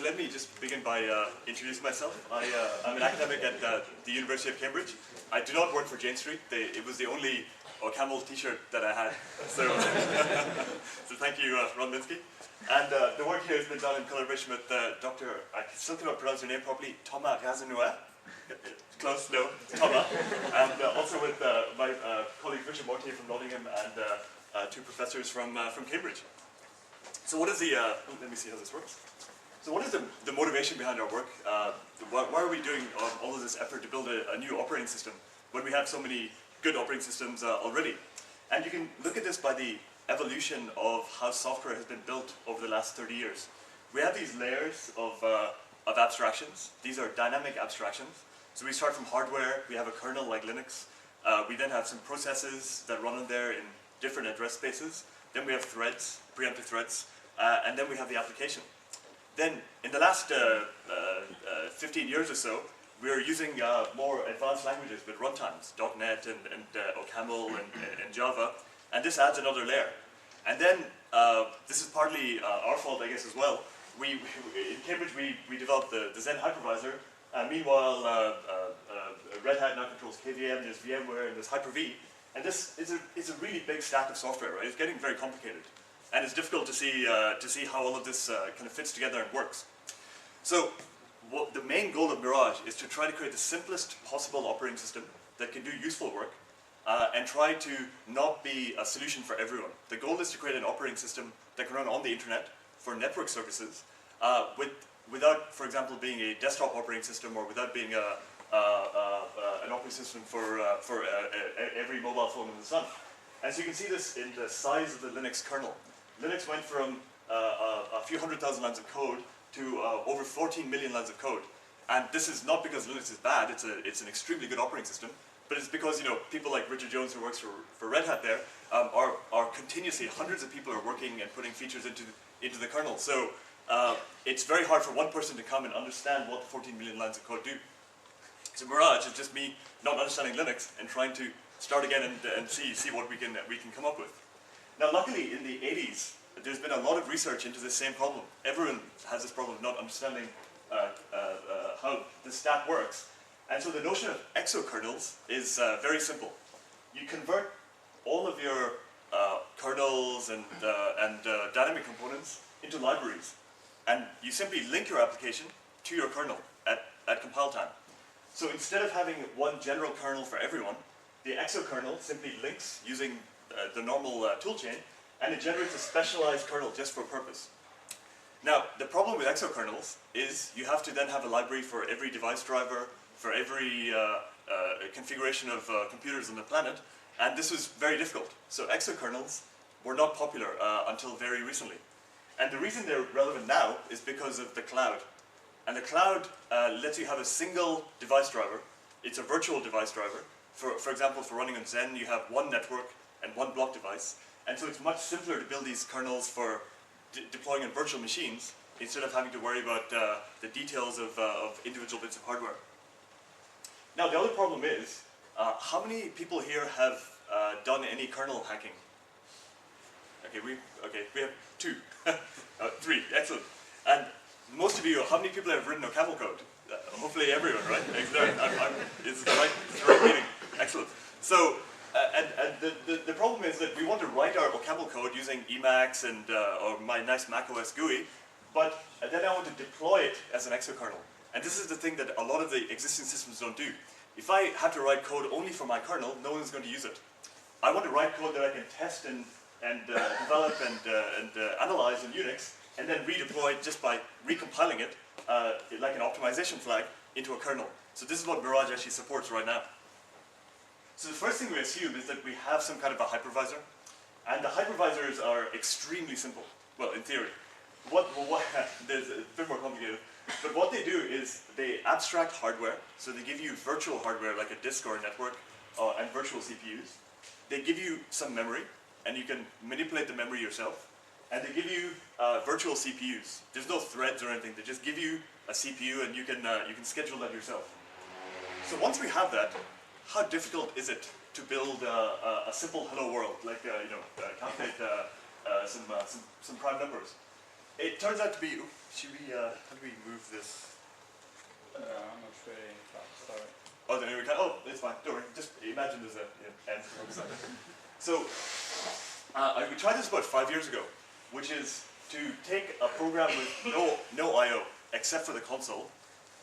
let me just begin by introducing myself. I'm an academic at the University of Cambridge. I do not work for Jane Street. It was the only OCaml t-shirt that I had. So, so thank you, Ron Minsky. And the work here has been done in collaboration with Dr. I still cannot pronounce your name properly, Thomas Gazanoua. Close, no, Thomas. And also with my colleague Richard Mortier from Nottingham and two professors from Cambridge. So what is the, let me see how this works. So what is the motivation behind our work? Why are we doing all of this effort to build a new operating system when we have so many good operating systems already? And you can look at this by the evolution of how software has been built over the last 30 years. We have these layers of abstractions. These are dynamic abstractions. So we start from hardware, we have a kernel like Linux. We then have some processes that run in there in different address spaces. Then we have threads, preemptive threads, and then we have the application. Then, in the last 15 years or so, we are using more advanced languages with runtimes, .NET and OCaml and Java, and this adds another layer. And then, this is partly our fault, I guess, as well. In Cambridge, we developed the Zen hypervisor. Meanwhile, Red Hat now controls KVM, there's VMware, and there's Hyper-V. And this is a really big stack of software, right? It's getting very complicated. And it's difficult to see how all of this kind of fits together and works. So the main goal of Mirage is to try to create the simplest possible operating system that can do useful work and try to not be a solution for everyone. The goal is to create an operating system that can run on the internet for network services without, for example, being a desktop operating system or without being an operating system for every mobile phone in the sun. And so you can see this in the size of the Linux kernel. Linux went from a few 100,000 lines of code to over 14 million lines of code. And this is not because Linux is bad, it's an extremely good operating system, but it's because people like Richard Jones, who works for Red Hat there, are continuously, hundreds of people are working and putting features into the kernel. So it's very hard for one person to come and understand what the 14 million lines of code do. So Mirage is just me not understanding Linux and trying to start again and see what we can come up with. Now, luckily, in the 80s, there's been a lot of research into this same problem. Everyone has this problem of not understanding how the stack works. And so the notion of exokernels is very simple. You convert all of your kernels and dynamic components into libraries. And you simply link your application to your kernel at compile time. So instead of having one general kernel for everyone, the exokernel simply links using the normal toolchain, and it generates a specialized kernel just for a purpose. Now, the problem with exokernels is you have to then have a library for every device driver, for every configuration of computers on the planet, and this was very difficult. So exokernels were not popular until very recently. And the reason they're relevant now is because of the cloud. And the cloud lets you have a single device driver. It's a virtual device driver. For example, for running on Zen, you have one network and one block device. And so it's much simpler to build these kernels for deploying on virtual machines instead of having to worry about the details of individual bits of hardware. Now, the other problem is, how many people here have done any kernel hacking? Okay, we have two, three, excellent. And most of you, how many people have written OCaml code? Hopefully everyone, right? It's the right meeting. Excellent. So, the problem is that we want to write our OCaml code using Emacs or my nice macOS GUI, but then I want to deploy it as an exokernel. And this is the thing that a lot of the existing systems don't do. If I have to write code only for my kernel, no one's going to use it. I want to write code that I can test and develop and analyze in Unix, and then redeploy just by recompiling it, like an optimization flag, into a kernel. So this is what Mirage actually supports right now. So the first thing we assume is that we have some kind of a hypervisor, and the hypervisors are extremely simple. Well, in theory. There's a bit more complicated. But what they do is they abstract hardware, so they give you virtual hardware like a disk or a network, and virtual CPUs. They give you some memory, and you can manipulate the memory yourself. And they give you virtual CPUs. There's no threads or anything. They just give you a CPU, and you can schedule that yourself. So once we have that, how difficult is it to build a simple hello world, like calculate some prime numbers? it turns out to be, should we, how do we move this? I'm not really fast, sorry. Oh, then we can, oh, it's fine, don't worry, just imagine there's a end. So, we tried this about 5 years ago, which is to take a program with no I/O except for the console,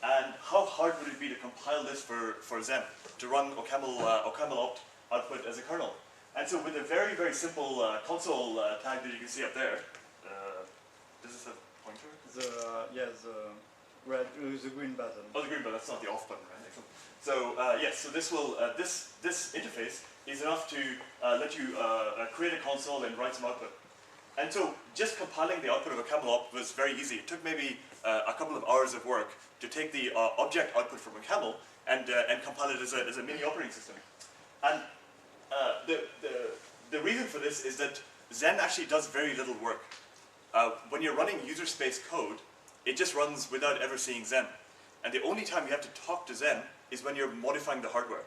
and how hard would it be to compile this for Xen to run OCaml opt output as a kernel? And so, with a very simple console tag that you can see up there, does this have a pointer? The red, the green button. Oh, the green button. That's not the off button, right? Excellent. So yes, so this will this interface is enough to let you create a console and write some output. And so just compiling the output of a OCaml opt was very easy. It took maybe a couple of hours of work to take the object output from OCaml and compile it as a mini operating system. And the reason for this is that Xen actually does very little work. When you're running user space code, it just runs without ever seeing Xen. And the only time you have to talk to Xen is when you're modifying the hardware.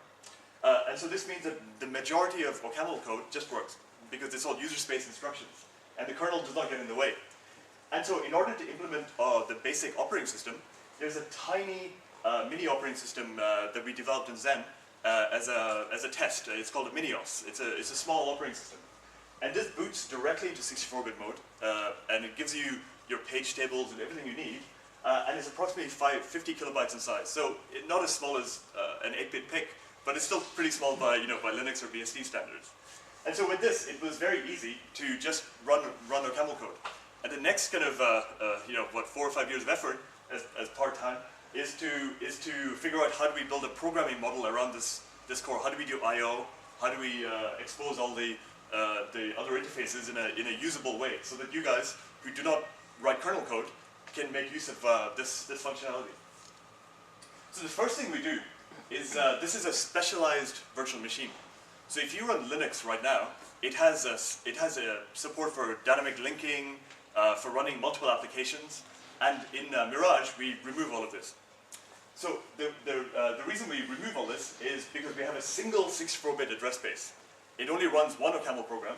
And so this means that the majority of OCaml code just works because it's all user space instructions. And the kernel does not get in the way. And so in order to implement the basic operating system, there's a tiny mini operating system that we developed in Xen as a test. It's called a MirageOS. It's a small operating system. And this boots directly into 64-bit mode, and it gives you your page tables and everything you need, and it's approximately 50 kilobytes in size. So not as small as an 8-bit PIC, but it's still pretty small by Linux or BSD standards. And so with this, it was very easy to just run OCaml code. And the next kind of 4 or 5 years of effort as part-time is to figure out how do we build a programming model around this core. How do we do I/O? How do we expose all the other interfaces in a usable way, so that you guys who do not write kernel code can make use of this functionality. So the first thing we do is this is a specialized virtual machine. So if you run Linux right now, it has a support for dynamic linking, for running multiple applications, and in Mirage we remove all of this. So the reason we remove all this is because we have a single 64-bit address space. It only runs one OCaml program,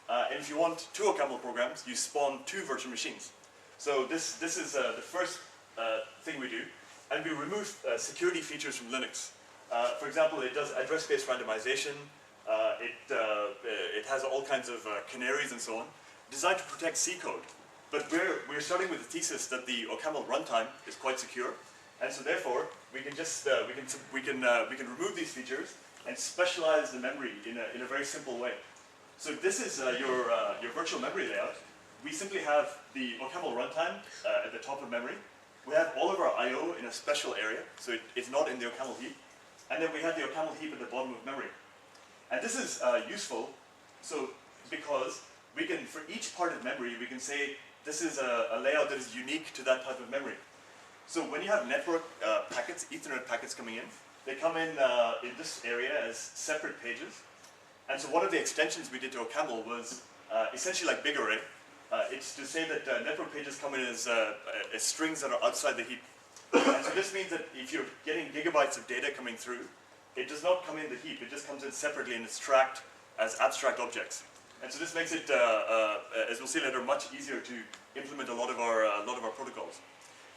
and if you want 2 OCaml programs, you spawn 2 virtual machines. So this is the first thing we do, and we remove security features from Linux. For example, it does address-based randomization. It has all kinds of canaries and so on, designed to protect C code. But we're starting with the thesis that the OCaml runtime is quite secure, and so therefore we can just we can remove these features and specialize the memory in a very simple way. So this is your virtual memory layout. We simply have the OCaml runtime at the top of memory. We have all of our I/O in a special area, so it's not in the OCaml heap. And then we have the OCaml heap at the bottom of memory. And this is useful, so because we can, for each part of memory, we can say this is a layout that is unique to that type of memory. So when you have network packets, Ethernet packets coming in, they come in this area as separate pages. And so one of the extensions we did to OCaml was essentially like big array. It's to say that network pages come in as strings that are outside the heap. And so this means that if you're getting gigabytes of data coming through, it does not come in the heap. It just comes in separately and it's tracked as abstract objects. And so this makes it, as we'll see later, much easier to implement a lot of our protocols.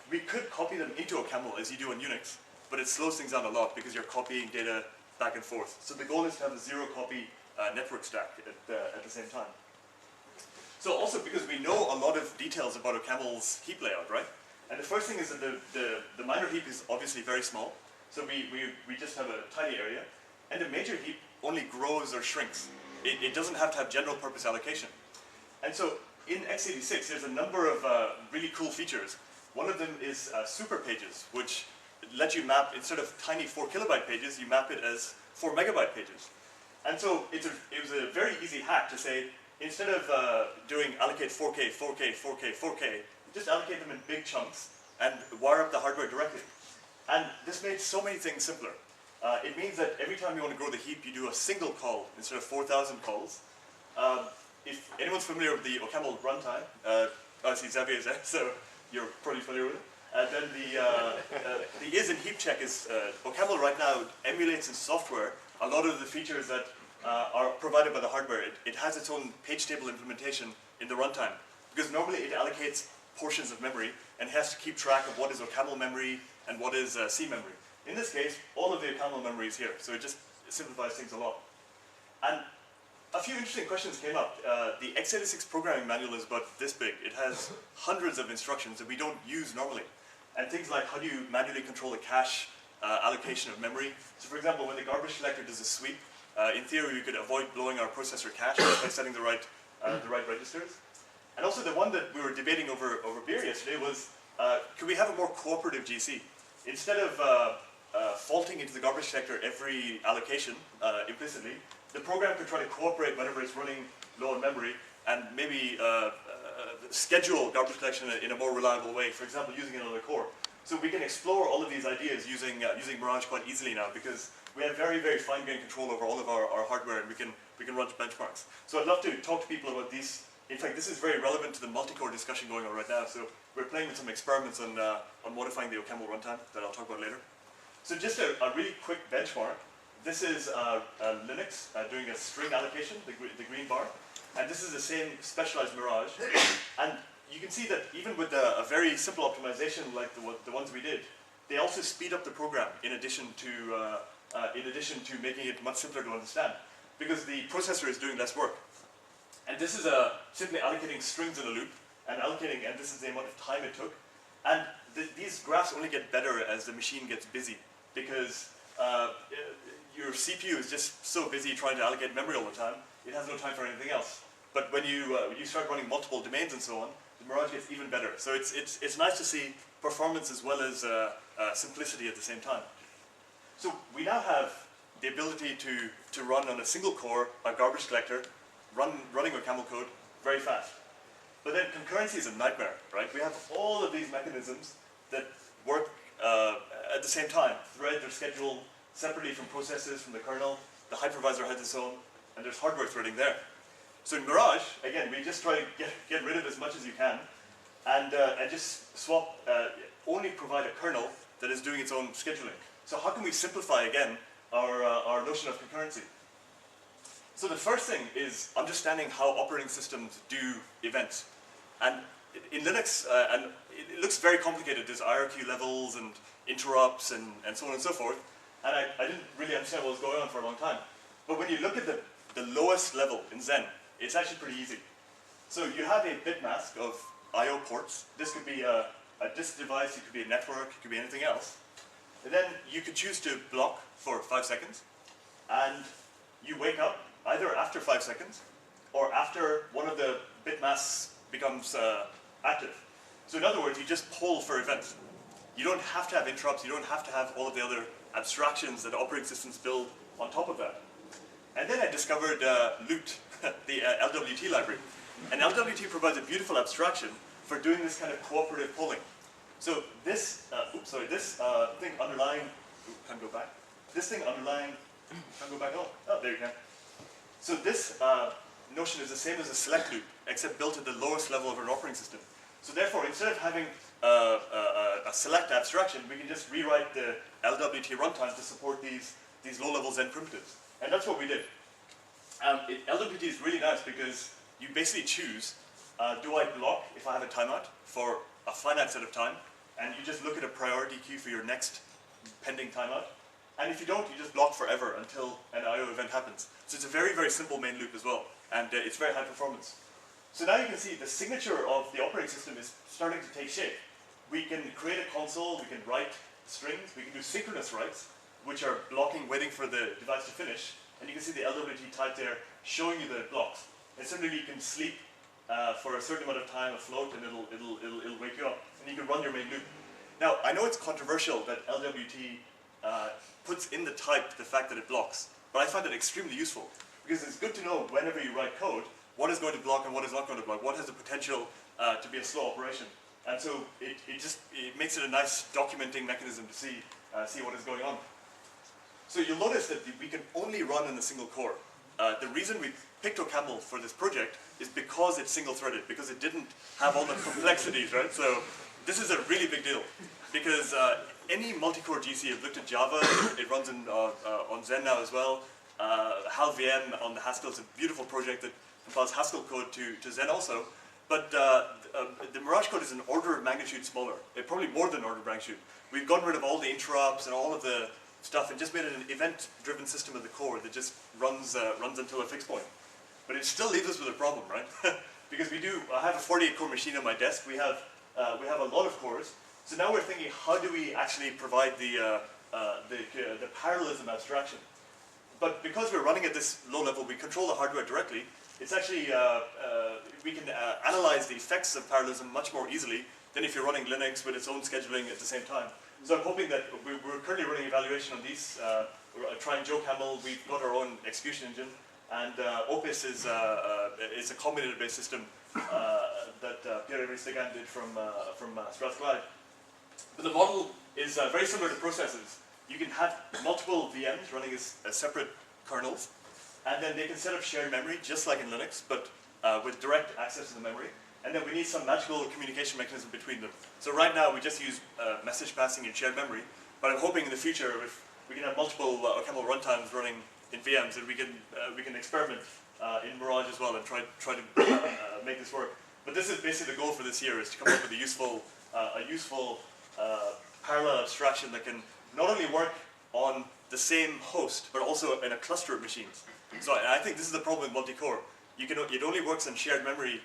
We could copy them into OCaml as you do on Unix, but it slows things down a lot because you're copying data back and forth. So the goal is to have a zero-copy network stack at the same time. So also because we know a lot of details about OCaml's heap layout, right? And the first thing is that the minor heap is obviously very small. So we just have a tiny area. And the major heap only grows or shrinks. It doesn't have to have general purpose allocation. And so in x86, there's a number of really cool features. One of them is super pages, which let you map, instead of tiny 4 kilobyte pages, you map it as 4 megabyte pages. And so it was a very easy hack to say, instead of doing allocate 4K, 4K, 4K, 4K, just allocate them in big chunks and wire up the hardware directly. And this made so many things simpler. It means that every time you want to grow the heap, you do a single call instead of 4,000 calls. If anyone's familiar with the OCaml runtime, I see Xavier is there, so you're probably familiar with it. Then the is and heap check is, OCaml right now emulates in software a lot of the features that are provided by the hardware. It has its own page table implementation in the runtime, because normally it allocates portions of memory, and it has to keep track of what is OCaml memory and what is C memory. In this case, all of the OCaml memory is here, so it just simplifies things a lot. And a few interesting questions came up. The x86 programming manual is about this big. It has hundreds of instructions that we don't use normally. And things like how do you manually control the cache allocation of memory. So for example, when the garbage collector does a sweep, in theory we could avoid blowing our processor cache by setting the right registers. And also the one that we were debating over beer yesterday was, could we have a more cooperative GC? Instead of faulting into the garbage collector every allocation implicitly, the program could try to cooperate whenever it's running low on memory and maybe schedule garbage collection in a more reliable way, for example, using another core. So we can explore all of these ideas using Mirage quite easily now because we have very, very fine-grained control over all of our hardware, and we can run benchmarks. So I'd love to talk to people about these. In fact, this is very relevant to the multi-core discussion going on right now. So we're playing with some experiments on modifying the OCaml runtime that I'll talk about later. So just a really quick benchmark. This is Linux doing a string allocation, the green bar. And this is the same specialized Mirage. And you can see that even with a very simple optimization like the ones we did, they also speed up the program in addition to making it much simpler to understand, because the processor is doing less work. And this is simply allocating strings in a loop, and this is the amount of time it took. And these graphs only get better as the machine gets busy, because your CPU is just so busy trying to allocate memory all the time, it has no time for anything else. But when you start running multiple domains and so on, the Mirage gets even better. So it's nice to see performance as well as simplicity at the same time. So we now have the ability to run on a single core, a garbage collector, running OCaml code very fast. But then concurrency is a nightmare, right? We have all of these mechanisms that work at the same time. Threads are scheduled separately from processes, from the kernel. The hypervisor has its own, and there's hardware threading there. So in Mirage, again, we just try to get rid of as much as you can, and just swap, only provide a kernel that is doing its own scheduling. So how can we simplify, again, our notion of concurrency? So the first thing is understanding how operating systems do events. And in Linux, and it looks very complicated. There's hierarchy levels and interrupts and so on and so forth. And I didn't really understand what was going on for a long time. But when you look at the lowest level in Zen, it's actually pretty easy. So you have a bit mask of I/O ports. This could be a disk device, it could be a network, it could be anything else. And then you could choose to block for 5 seconds. And you wake up either after 5 seconds or after one of the bit masks becomes active. So in other words, you just poll for events. You don't have to have interrupts, you don't have to have all of the other abstractions that operating systems build on top of that. And then I discovered Loot, the LWT library. And LWT provides a beautiful abstraction for doing this kind of cooperative polling. So this, thing underlying, can't go back. This thing underlying, can't go back at all. Oh, there you can. So this notion is the same as a select loop, except built at the lowest level of an operating system. So therefore, instead of having a select abstraction, we can just rewrite the LWT runtime to support these low-level Zen primitives. And that's what we did. LWT is really nice because you basically choose, do I block if I have a timeout for a finite set of time, and you just look at a priority queue for your next pending timeout. And if you don't, you just block forever until an I/O event happens. So it's a very, very simple main loop as well, and it's very high performance. So now you can see the signature of the operating system is starting to take shape. We can create a console, we can write strings, we can do synchronous writes, which are blocking, waiting for the device to finish. And you can see the LWT type there showing you the blocks. And similarly, you can sleep for a certain amount of time afloat, and it'll wake you up, and you can run your main loop. Now, I know it's controversial that LWT puts in the type the fact that it blocks, but I find it extremely useful because it's good to know whenever you write code what is going to block and what is not going to block, what has the potential to be a slow operation. And so it makes it a nice documenting mechanism to see what is going on. So you'll notice that we can only run in a single core. The reason we picked OCaml for this project is because it's single-threaded, because it didn't have all the complexities, right? So this is a really big deal, because any multi-core GC, I've looked at Java, it runs on Zen now as well. HAL VM on the Haskell is a beautiful project that compiles Haskell code to Zen also. But the Mirage code is an order magnitude smaller, probably more than order of magnitude. We've gotten rid of all the interrupts and all of the stuff and just made it an event-driven system at the core that just runs until a fixed point. But it still leaves us with a problem, right? Because I have a 48-core machine on my desk. We have a lot of cores. So now we're thinking, how do we actually provide the parallelism abstraction? But because we're running at this low level, we control the hardware directly. It's actually, we can analyze the effects of parallelism much more easily than if you're running Linux with its own scheduling at the same time. So I'm hoping that we're currently running evaluation on these. We're trying OCaml, we've got our own execution engine, and Opus is a combinator-based system that Pierre Stegan did from Strathclyde. But the model is very similar to processes. You can have multiple VMs running as separate kernels, and then they can set up shared memory, just like in Linux, but with direct access to the memory. And then we need some magical communication mechanism between them. So right now we just use message passing and shared memory, but I'm hoping in the future if we can have multiple OCaml runtimes running in VMs, that we can experiment in Mirage as well and try to make this work. But this is basically the goal for this year, is to come up with a useful parallel abstraction that can not only work on the same host, but also in a cluster of machines. So I think this is the problem with multi-core. It only works on shared memory,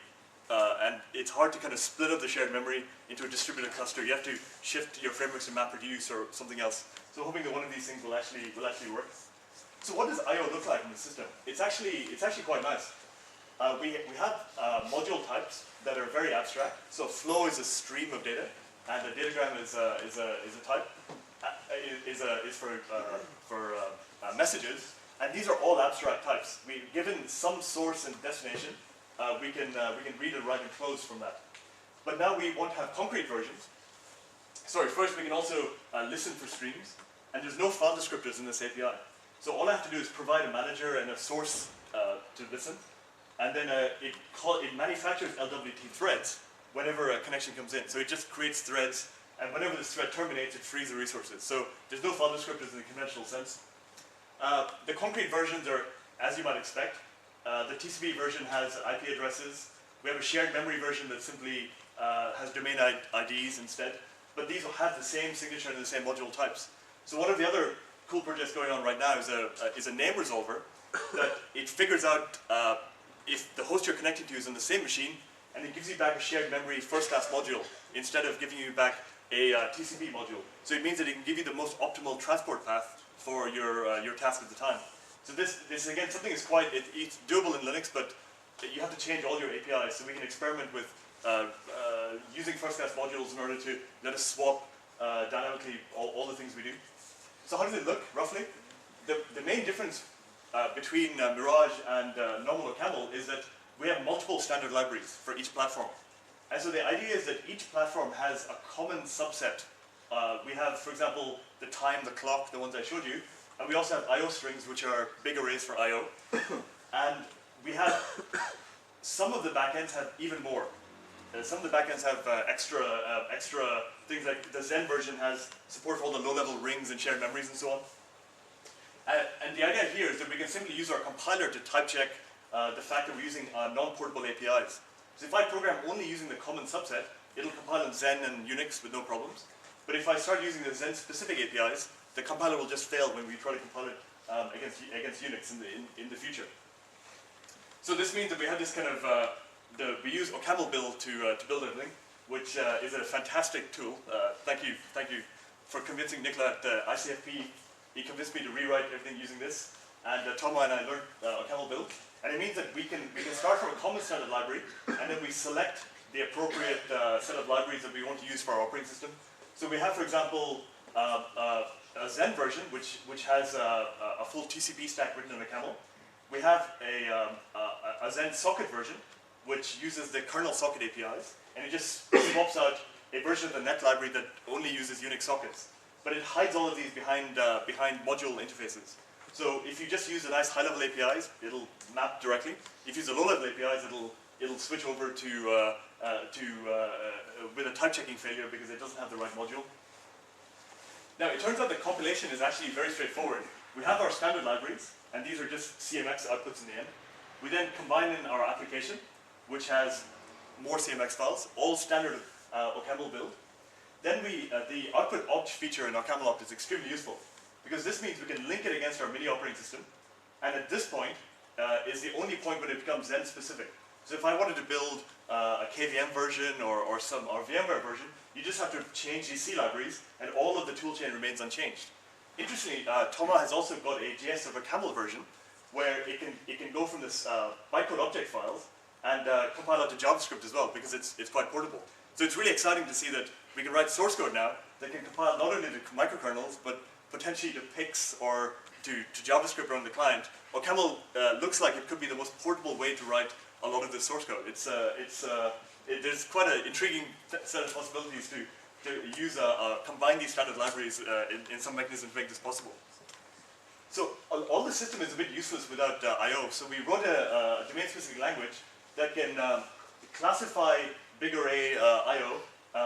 and it's hard to kind of split up the shared memory into a distributed cluster. You have to shift your frameworks to MapReduce or something else. So hoping that one of these things will actually work. So what does I/O look like in the system? It's actually quite nice. We have module types that are very abstract. So flow is a stream of data, and a datagram is a type. Is for messages, and these are all abstract types. Given some source and destination, we can read and write and close from that. But now we want to have concrete versions. Sorry, first we can also listen for streams, and there's no file descriptors in this API. So all I have to do is provide a manager and a source to listen, and then it manufactures LWT threads whenever a connection comes in. So it just creates threads. And whenever this thread terminates, it frees the resources. So there's no file descriptors in the conventional sense. The concrete versions are, as you might expect. The TCP version has IP addresses. We have a shared memory version that simply has domain IDs instead. But these will have the same signature and the same module types. So one of the other cool projects going on right now is a name resolver that it figures out if the host you're connecting to is on the same machine, and it gives you back a shared memory first-class module instead of giving you back a TCP module. So it means that it can give you the most optimal transport path for your task at the time. So this again, something is it's doable in Linux, but you have to change all your APIs. So we can experiment with using first-class modules in order to let us swap dynamically all the things we do. So how does it look, roughly? The main difference between Mirage and normal OCaml is that we have multiple standard libraries for each platform. And so the idea is that each platform has a common subset. We have, for example, the time, the clock, the ones I showed you, and we also have I/O strings, which are big arrays for I/O. And we have, some of the backends have even more. Some of the backends have extra things, like the Zen version has support for all the low-level rings and shared memories and so on. And the idea here is that we can simply use our compiler to type check the fact that we're using non-portable APIs. So if I program only using the common subset, it'll compile in Zen and Unix with no problems. But if I start using the Zen-specific APIs, the compiler will just fail when we try to compile it against Unix in the future. So this means that we have this kind of, we use OCaml build to build everything, which is a fantastic tool. Thank you for convincing Nicola at ICFP. He convinced me to rewrite everything using this. And Thomas and I learned OCaml build. And it means that we can start from a common standard library, and then we select the appropriate set of libraries that we want to use for our operating system. So we have, for example, a Zen version, which has a full TCP stack written in OCaml. We have a Zen socket version, which uses the kernel socket APIs, and it just swaps out a version of the net library that only uses Unix sockets. But it hides all of these behind module interfaces. So if you just use the nice high-level APIs, it'll map directly. If you use the low-level APIs, it'll switch over with a type-checking failure because it doesn't have the right module. Now, it turns out that compilation is actually very straightforward. We have our standard libraries, and these are just CMX outputs in the end. We then combine in our application, which has more CMX files, all standard OCaml build. Then the output opt feature in OCaml opt is extremely useful because this means we can link it against our mini operating system, and at this point is the only point when it becomes Zen specific. So if I wanted to build a KVM version or VMware version, you just have to change these C libraries, and all of the toolchain remains unchanged. Interestingly, Toma has also got a JS server camel version where it can go from this bytecode object files and compile out to JavaScript as well, because it's quite portable. So it's really exciting to see that we can write source code now that can compile not only to microkernels, but potentially to PIX or to JavaScript on the client. OCaml looks like it could be the most portable way to write a lot of this source code. There's quite an intriguing set of possibilities to use combine these standard libraries in some mechanism to make this possible. So all the system is a bit useless without I/O. So we wrote a domain-specific language that can classify big array I/O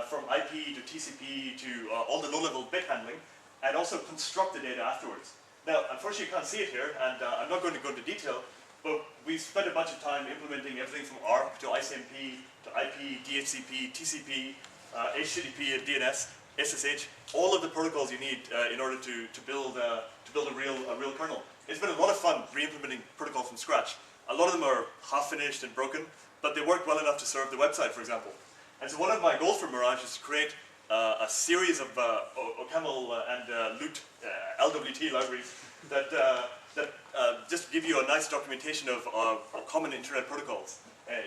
from IP to TCP to all the low-level bit handling, and also construct the data afterwards. Now, unfortunately, you can't see it here, and I'm not going to go into detail, but we spent a bunch of time implementing everything from ARP to ICMP to IP, DHCP, TCP, HTTP, and DNS, SSH, all of the protocols you need in order to build a real kernel. It's been a lot of fun re-implementing protocols from scratch. A lot of them are half-finished and broken, but they work well enough to serve the website, for example. And so one of my goals for Mirage is to create a series of OCaml and Loot LWT libraries that just give you a nice documentation of common internet protocols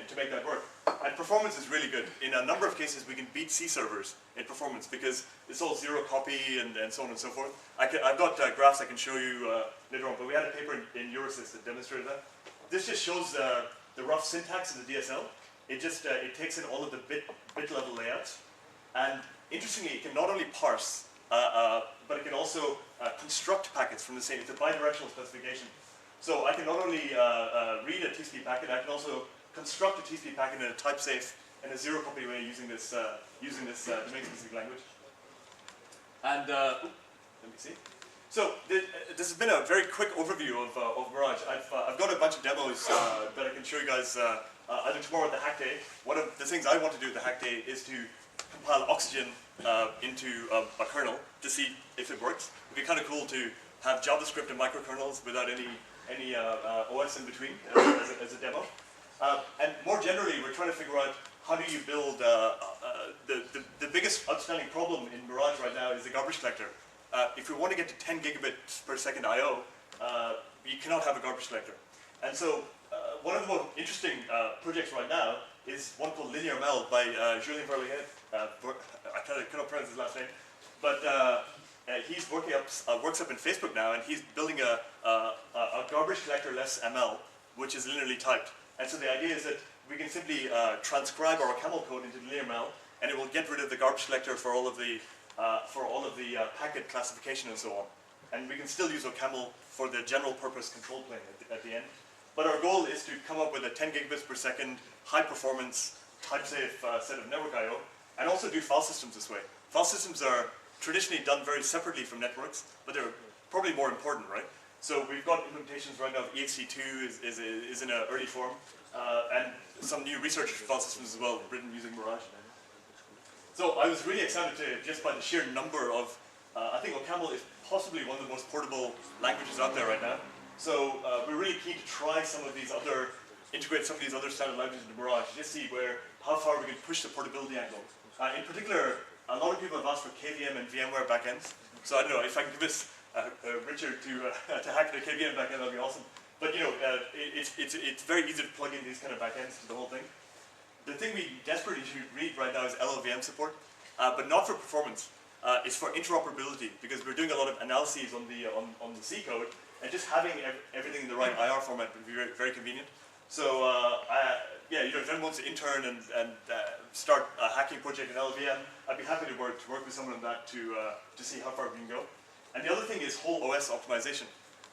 to make that work. And performance is really good. In a number of cases, we can beat C servers in performance because it's all zero copy and so on and so forth. I've got graphs I can show you later on, but we had a paper in Eurosys that demonstrated that. This just shows the rough syntax in the DSL. It takes in all of the bit level layouts, and interestingly, it can not only parse, but it can also construct packets from the same. It's a bidirectional specification. So I can not only read a TCP packet, I can also construct a TCP packet in a type safe and a zero copy way using this domain-specific language. And let me see. So this has been a very quick overview of Mirage. I've got a bunch of demos that I can show you guys either tomorrow at the Hack Day. One of the things I want to do at the Hack Day is to compile Oxygen into a kernel to see if it works. It'd be kind of cool to have JavaScript and microkernels without any OS in between as a demo. And more generally, we're trying to figure out how do you build the biggest outstanding problem in Mirage right now is the garbage collector. If we want to get to 10 gigabits per second I/O, you cannot have a garbage collector. And so one of the most interesting projects right now is one called LinearML by Julien Verlier. I cannot pronounce his last name, but he's works up in Facebook now, and he's building a garbage collector-less ML, which is linearly typed. And so the idea is that we can simply transcribe our OCaml code into LinearML, and it will get rid of the garbage collector for all of the packet classification and so on. And we can still use OCaml for the general purpose control plane at the end. But our goal is to come up with a 10 gigabits per second, high performance, type safe set of network I/O, and also do file systems this way. File systems are traditionally done very separately from networks, but they're probably more important, right? So we've got implementations right now of ext2 is in an early form, and some new research file systems as well, written using Mirage. So I was really excited to, just by the sheer number of, I think OCaml is possibly one of the most portable languages out there right now. So we're really keen to try integrate some of these other standard languages into Mirage, just see how far we can push the portability angle. In particular, a lot of people have asked for KVM and VMware backends. So I don't know, if I can convince Richard to hack the KVM backend, that'd be awesome. But it's very easy to plug in these kind of backends to the whole thing. The thing we desperately should read right now is LLVM support, but not for performance. It's for interoperability, because we're doing a lot of analyses on the C code, and just having everything in the right IR format would be very, very convenient. So if anyone wants to intern and start a hacking project in LLVM, I'd be happy to work with someone on that to see how far we can go. And the other thing is whole OS optimization,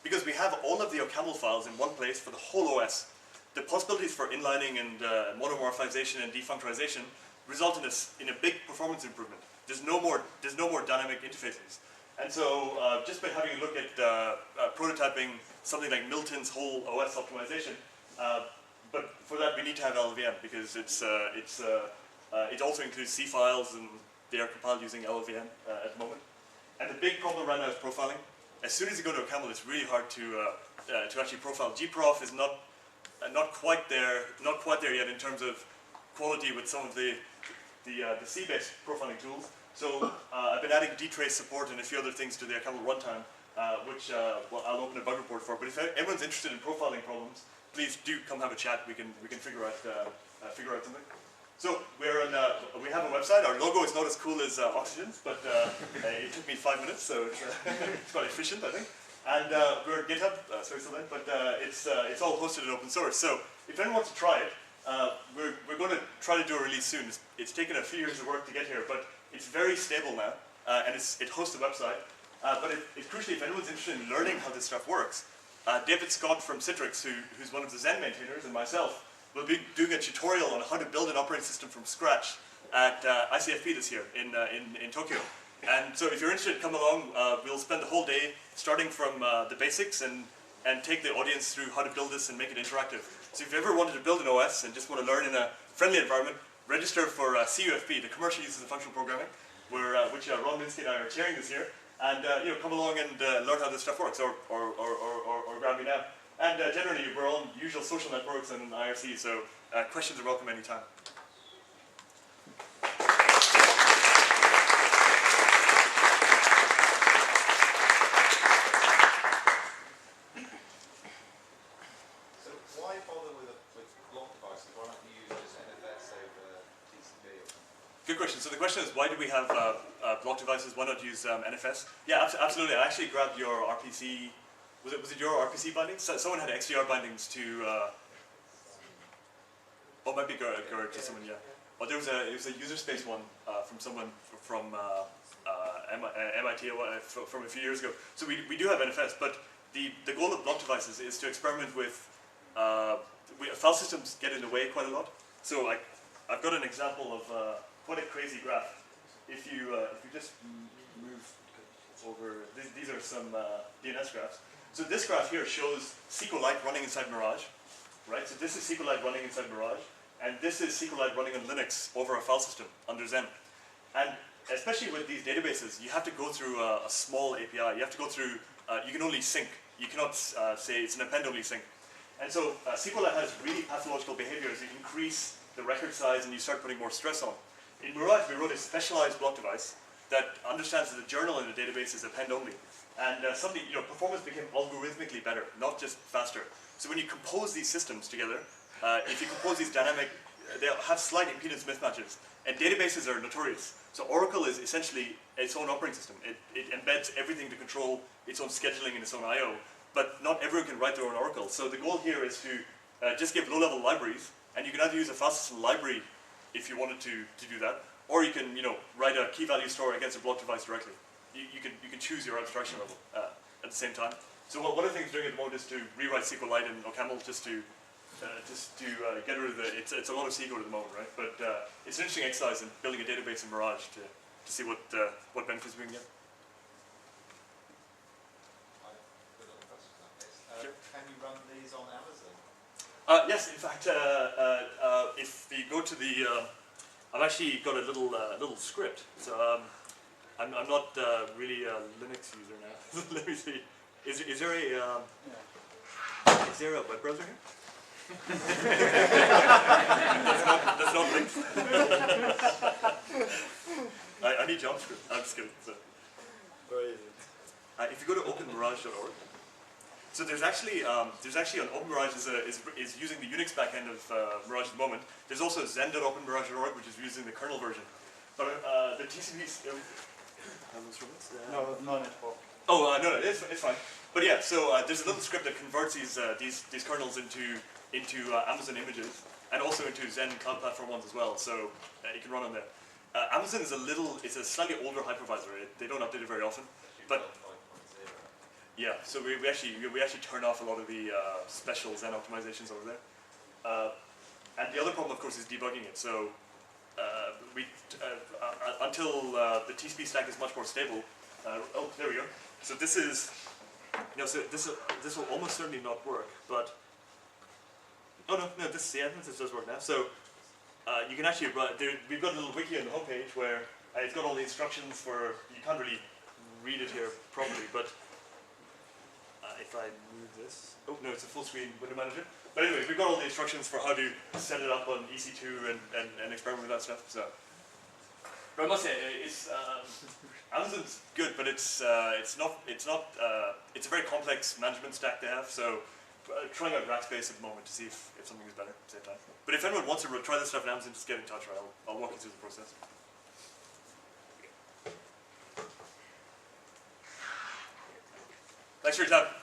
because we have all of the OCaml files in one place for the whole OS. The possibilities for inlining and monomorphization and defunctorization result in a big performance improvement. There's no more dynamic interfaces. And so just by having a look at prototyping something like Milton's whole OS optimization, but for that we need to have LLVM, because it's It also includes C files, and they are compiled using LLVM at the moment. And the big problem right now is profiling. As soon as you go to OCaml, it's really hard to actually profile. gprof is not quite there yet in terms of quality with some of the C-based profiling tools. So I've been adding dtrace support and a few other things to the OCaml runtime, which well, I'll open a bug report for. But if everyone's interested in profiling problems, please do come have a chat. We can figure out something. So we have a website. Our logo is not as cool as Oxygen's, but it took me 5 minutes, so it's quite efficient, I think. And we're at GitHub, sorry, Sylvain, but it's all hosted in open source. So if anyone wants to try it, we're going to try to do a release soon. It's taken a few years of work to get here, but it's very stable now, and it hosts a website. But crucially, if anyone's interested in learning how this stuff works, David Scott from Citrix, who's one of the Zen maintainers, and myself, will be doing a tutorial on how to build an operating system from scratch at ICFP this year in Tokyo. And so if you're interested, come along. We'll spend the whole day starting from the basics and take the audience through how to build this and make it interactive. So if you ever wanted to build an OS and just want to learn in a friendly environment, register for CUFP, the Commercial Uses of Functional Programming, which Ron Minsky and I are chairing this year. And come along and learn how this stuff works, or grab me now. And generally, we're on usual social networks and IRC, so questions are welcome anytime. So why bother with block devices? Why not use just NFS over TCP? Good question. So the question is, why do we have block devices? Why not use NFS? Yeah, absolutely. I actually grabbed your RPC. Was it your RPC bindings? So someone had XDR bindings to. Oh, it might be Gerd to someone. Yeah. Oh, it was a user space one from someone from MIT from a few years ago. So we do have NFS, but the goal of block devices is to experiment with. File systems get in the way quite a lot. So I've got an example of quite a crazy graph. If you just move over, these are some DNS graphs. So this graph here shows SQLite running inside Mirage, right? So this is SQLite running inside Mirage, and this is SQLite running on Linux over a file system under Zen. And especially with these databases, you have to go through a small API. You have to go through, you can only sync. You cannot say it's an append-only sync. And so SQLite has really pathological behavior as you increase the record size and you start putting more stress on. In Mirage, we wrote a specialized block device that understands that the journal in the database is append-only. And performance became algorithmically better, not just faster. So when you compose these systems together, if you compose these dynamic, they'll have slight impedance mismatches. And databases are notorious. So Oracle is essentially its own operating system. It embeds everything to control its own scheduling and its own I/O. But not everyone can write their own Oracle. So the goal here is to just give low-level libraries, and you can either use a file system library if you wanted to do that, or you can write a key value store against a block device directly. You can choose your abstraction level at the same time. So one of the things we're doing at the moment is to rewrite SQLite and OCaml just to get rid of it's a lot of C code at the moment, right? But it's an interesting exercise in building a database in Mirage to see what benefits we can get. Sure. Can you run these on Amazon? Yes, in fact, if you go to the, I've actually got a little script. So I'm not really a Linux user now. Let me see. Is there a web browser here? that's not linked. I need JavaScript. I'm just kidding. So. Where is it? If you go to openmirage.org, so there's actually on OpenMirage is using the Unix backend of Mirage at the moment. There's also zen.openmirage.org, which is using the kernel version. But the TCP. No network. Oh no, it's fine. But yeah, so there's a little script that converts these kernels into Amazon images and also into Zen Cloud Platform ones as well. So you can run on there. Amazon is it's a slightly older hypervisor. They don't update it very often. But yeah, so we actually turn off a lot of the special Zen optimizations over there. And the other problem, of course, is debugging it. So until the TCP stack is much more stable. Oh, there we go. So this is, so this will almost certainly not work. But oh no, this does work now. So you can actually run. We've got a little wiki on the homepage where it's got all the instructions for. You can't really read it here properly, but if I move this, oh no, it's a full screen window manager. But anyway, we've got all the instructions for how to set it up on EC2 and experiment with that stuff. So, but I must say, it's Amazon's good, but it's a very complex management stack they have. So, trying out Rackspace at the moment to see if something is better at the same time. But if anyone wants to try this stuff in Amazon, just get in touch. Right? I'll walk you through the process. Thanks for your time.